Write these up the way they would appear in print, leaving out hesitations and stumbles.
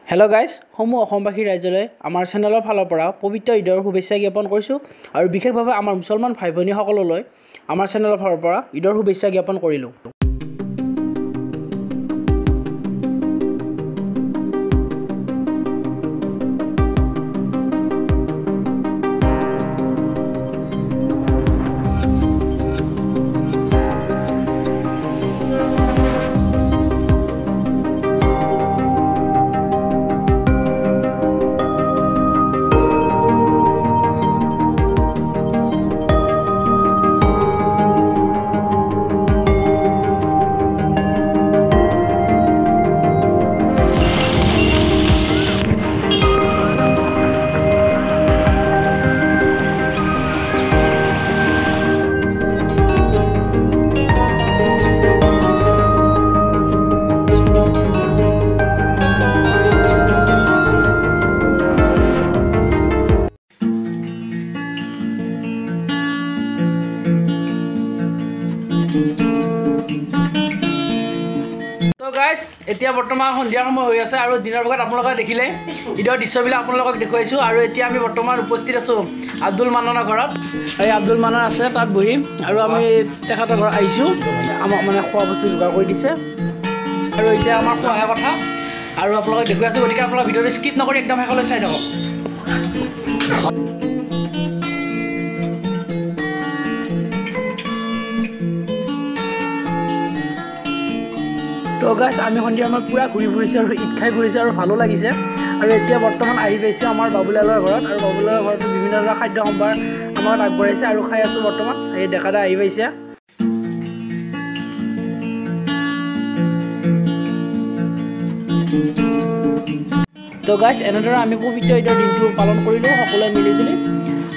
Hello guys সমূह অসমবাসী ৰাইজলৈ আমাৰ চেনেলৰ ফালৰ পৰা পবিত্ৰ ঈদৰ শুভেচ্ছা জ্ঞাপন কৰিছোঁ আৰু বিশেষভাৱে আমাৰ মুছলমান ভাই ভনীসকললৈ আমাৰ চেনেলৰ ফালৰ পৰা ঈদৰ শুভেচ্ছা জ্ঞাপন কৰিলোঁ। গাইজ এতিয়া বৰ্তমান সন্ধিয়া সময় হৈ আছে আৰু দিনৰ ভাগত আপোনালোকে দেখিলে ঈদৰ দৃশ্যবিলাক আপোনালোকক দেখুৱাইছোঁ আৰু এতিয়া আমি বৰ্তমান উপস্থিত আছোঁ আব্দুল মান্নানৰ ঘৰত। এই আব্দুল মান্নান আছে তাত বহি আৰু আমি তেখেতৰ ঘৰত আহিছোঁ, আমাক মানে খোৱা বস্তু যোগাৰ কৰি দিছে আৰু এতিয়া আমাৰ খোৱাৰ কথা আৰু আপোনালোকক দেখুৱাইছোঁ, গতিকে আপোনালোকে ভিডিঅ'টো স্কিপ নকৰি একদম শেষলৈ চাই থাকক। তো গাইজ আমি সন্ধিয়া আমাৰ পূৰা ঘূৰি ফুৰিছোঁ আৰু ঈদ খাই ফুৰিছোঁ আৰু ভালো লাগিছে আৰু এতিয়া বৰ্তমান আহি পাইছোঁ আমাৰ বাবুলালৰ ঘৰত আৰু বাবুলালৰ ঘৰতো বিভিন্ন ধৰণৰ খাদ্য সম্ভাৰ আমাক আগবঢ়াইছে আৰু খাই আছোঁ বৰ্তমান। এই ডেকাটা আহি পাইছে। তো গাইজ এনেদৰে আমি পবিত্ৰ ঈদৰ দিনটো পালন কৰিলোঁ সকলোৱে মিলিজুলি।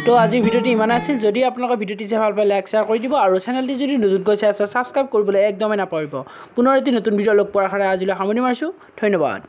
তো আজিৰ ভিডিঅ'টি ইমানে আছিল। যদি আপোনালোকৰ ভিডিঅ'টি চাই ভাল পায় লাইক শ্বেয়াৰ কৰি দিব আৰু চেনেলটি যদি নতুনকৈ চাই আছে ছাবস্ক্ৰাইব কৰিবলৈ একদমেই নাপাহৰিব। পুনৰ এটি নতুন ভিডিঅ' লগ পোৱাৰ আশাৰে আজিলৈ সামৰণি মাৰিছোঁ। ধন্যবাদ।